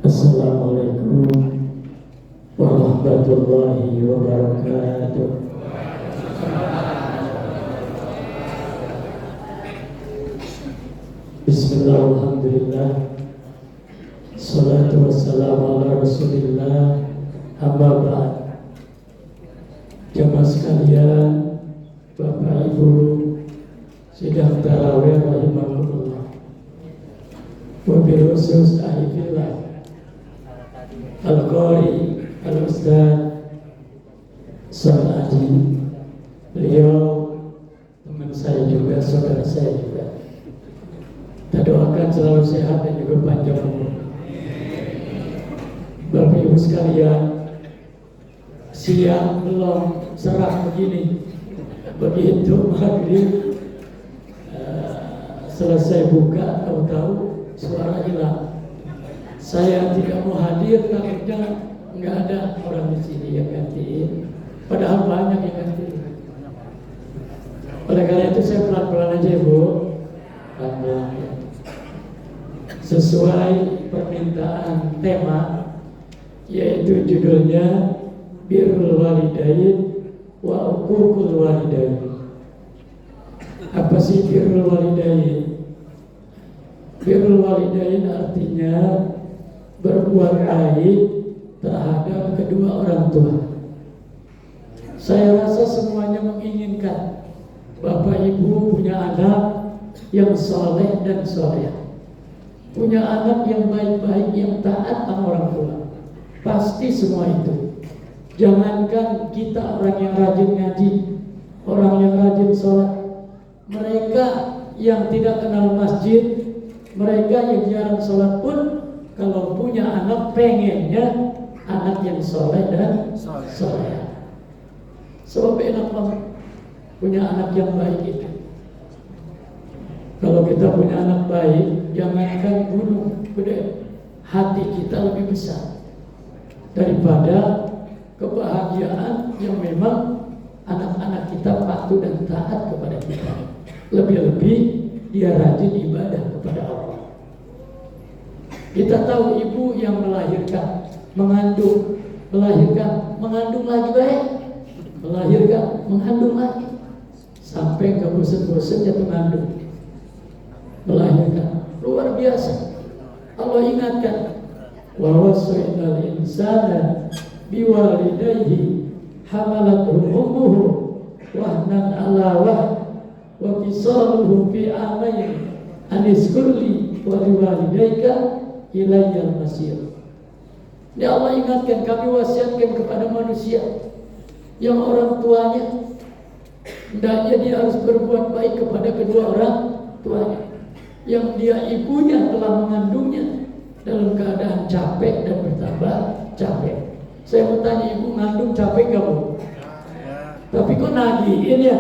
Assalamualaikum warahmatullahi wabarakatuh. Bismillah, alhamdulillah, salatu wassalamu ala rasulillah, amma ba'd. Jamaah sekalian, Bapak Ibu sidang tarawih rahimakumullah, wabil khusus ahifillah Al-Qari Al-Ustaz Saladi. Beliau teman saya juga, saudara saya juga. Kita doakan selalu sehat dan juga panjang umur. Bapak Ibu sekalian, siang belum cerah begini, begitu maghrib selesai buka, tahu-tahu suara hilang. Saya tidak mau hadir, takutnya nggak ada orang di sini yang gantiin. Padahal banyak yang gantiin. Oleh karena itu saya pelan-pelan aja, Bu. Pelan-pelan ya. Sesuai permintaan tema, yaitu judulnya Birrul Walidain wa Uququl Walidain. Apa sih Birrul Walidain? Birrul Walidain artinya berbuat baik terhadap kedua orang tua. Saya rasa semuanya menginginkan Bapak Ibu punya anak yang soleh dan soleh, punya anak yang baik-baik, yang taat sama orang tua. Pasti semua itu. Jangankan kita orang yang rajin ngaji, orang yang rajin sholat, mereka yang tidak kenal masjid, mereka yang jarang sholat pun, kalau punya anak pengennya anak yang soleh dan soleh. Sebab enak banget punya anak yang baik itu. Kalau kita punya anak baik, jangankan gunung gede, hati kita lebih besar daripada kebahagiaan yang memang anak-anak kita patuh dan taat kepada kita. Lebih-lebih dia rajin ibadah kepada Allah. Kita tahu ibu yang melahirkan, mengandung, melahirkan, mengandung lagi baik, melahirkan, mengandung lagi, sampai ke bosan-bosannya mengandung, melahirkan, luar biasa. Allah ingatkan, wa wasainal insana biwalidayhi hamalathu ummuhu wahnan ala wahn wa fisaluhu fi amain aniskurli wa liwalidayka ilayyal masir. Ya Allah ingatkan, kami wasiatkan kepada manusia yang orang tuanya hendaknya dia harus berbuat baik kepada kedua orang tuanya, yang dia ibunya telah mengandungnya dalam keadaan capek dan bertambah capek. Saya mau tanya, ibu ngandung capek gak, Bu? Tapi kok nagihin ya?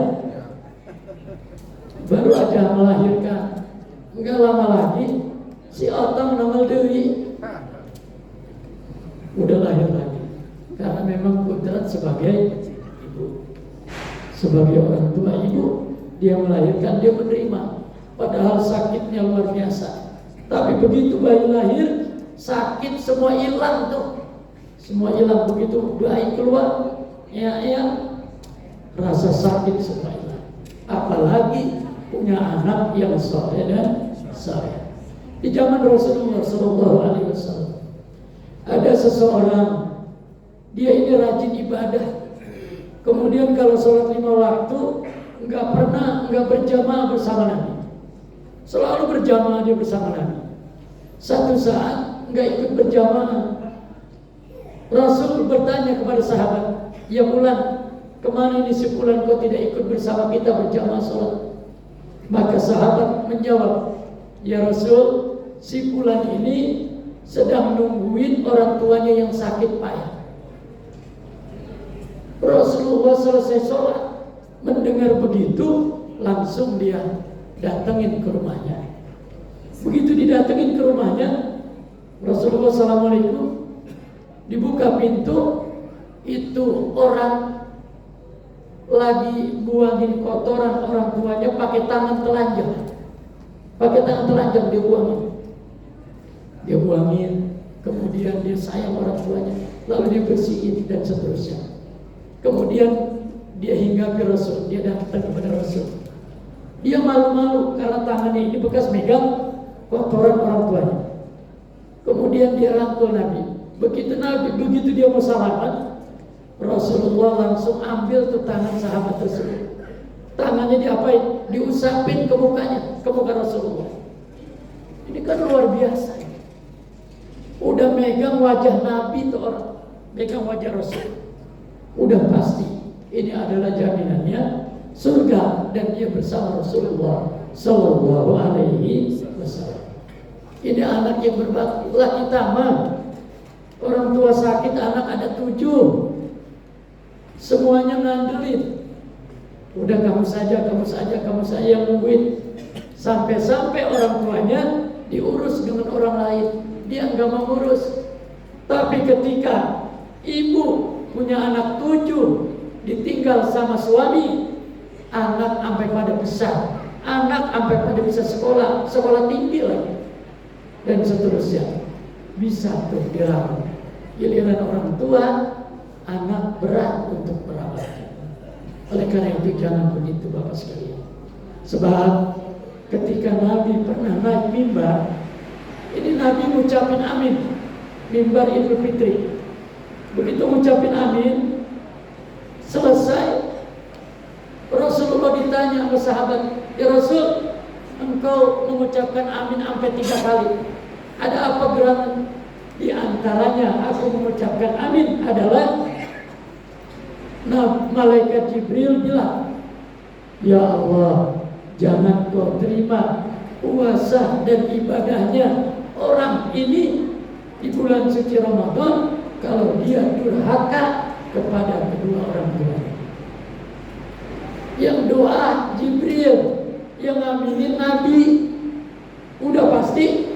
Baru aja melahirkan, enggak lama lagi si otang nongol deui, udah lahir lagi. Karena memang kodrat sebagai ibu, sebagai orang tua ibu, dia melahirkan, dia menerima. Padahal sakitnya luar biasa. Tapi begitu bayi lahir, sakit semua hilang tuh. Semua hilang, begitu bayi keluar, ya, rasa sakit semua hilang. Apalagi punya anak yang soleh dan saleh. Di zaman Rasulullah SAW ada seseorang, dia ini rajin ibadah. Kemudian kalau sholat 5 waktu nggak berjamaah bersama Nabi. Selalu berjamaah dia bersama Nabi. Satu saat nggak ikut berjamaah. Rasul bertanya kepada sahabat, ya Fulan, kemana ini si Fulan kok tidak ikut bersama kita berjamaah sholat? Maka sahabat menjawab, ya Rasul, si Fulan ini sedang nungguin orang tuanya yang sakit payah. Rasulullah selesai sholat, mendengar begitu, langsung dia datangin ke rumahnya. Begitu didatengin ke rumahnya, Rasulullah Assalamualaikum, dibuka pintu, itu orang lagi buangin kotoran orang tuanya pakai tangan telanjang. Pakai tangan telanjang dia buangin. kemudian dia sayang orang tuanya, lalu dia bersihin dan seterusnya. Kemudian dia hingga ke Rasul, dia datang kepada Rasul. Dia malu-malu karena tangannya ini bekas megang kotoran orang tuanya. Kemudian dia rangkul Nabi. Begitu dia mau salaman, Rasulullah langsung ambil tuh tangan sahabat tersebut. Tangannya diapain? Diusapin ke mukanya, ke muka Rasulullah. Ini kan luar biasa. Udah megang wajah Nabi tuh orang, megang wajah Rasul. Udah pasti ini adalah jaminannya surga dan dia bersama Rasulullah Sallallahu Alaihi Wasallam. Ini anak yang berbakti. Lah kita mah orang tua sakit, anak ada 7, semuanya ngandelin. Udah kamu saja yang nungguin. Sampai-sampai orang tuanya diurus dengan orang lain, dia nggak mau ngurus. Tapi ketika ibu punya anak 7, ditinggal sama suami, anak sampai pada besar, anak sampai pada bisa sekolah tinggi lagi, dan seterusnya. Bisa tuh dirawat. Giliran orang tua, anak berat untuk merawatnya. Oleh karena itu jangan begitu Bapak sekalian. Sebab ketika Nabi pernah naik mimbar, ini Nabi ngucapin amin, mimbar Idul Fitri. Begitu ngucapin amin, selesai, Rasulullah ditanya sama sahabat, ya Rasul, engkau mengucapkan amin sampai 3 kali. Ada apa gerangan? Di antaranya aku mengucapkan amin adalah malaikat Jibril bilang, ya Allah, jangan kau terima puasa dan ibadahnya orang ini di bulan suci Ramadan kalau dia durhaka kepada kedua orang tuanya. Yang doa Jibril, yang ngaminin Nabi, udah pasti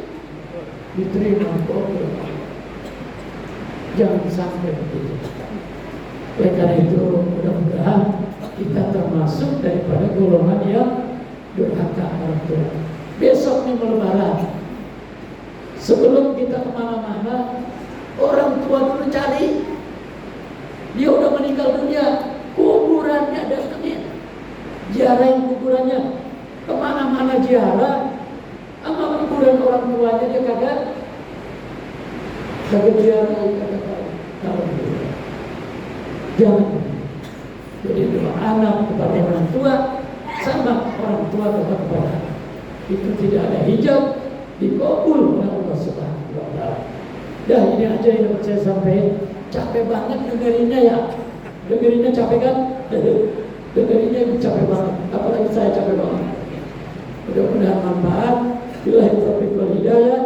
diterima kok. Jangan sampai begitu. Oleh karena itu mudah-mudahan kita termasuk daripada golongan yang durhaka orang tua. Besok nih Lebaran, sebelum kita kemana-mana, orang tua dulu cari. Dia udah meninggal dunia, kuburannya datengin, ziarahin kuburannya. Kemana-mana ziarah, sama kuburan orang tuanya dia kagak ziarah, kagak tahu. Jangan. Jadi doa anak kepada orang tua sama orang tua kepada anak itu tidak ada hijab, dikabul oleh Allah Subhanahu wa Ta'ala. Dah ini aja yang dapat saya sampaikan. Capek banget dengerinnya ya. Dengerinnya capek kan? Dengerinnya capek banget. Apalagi saya capek banget. Mudah-mudahan manfaat. Billahi taufiq wal hidayah.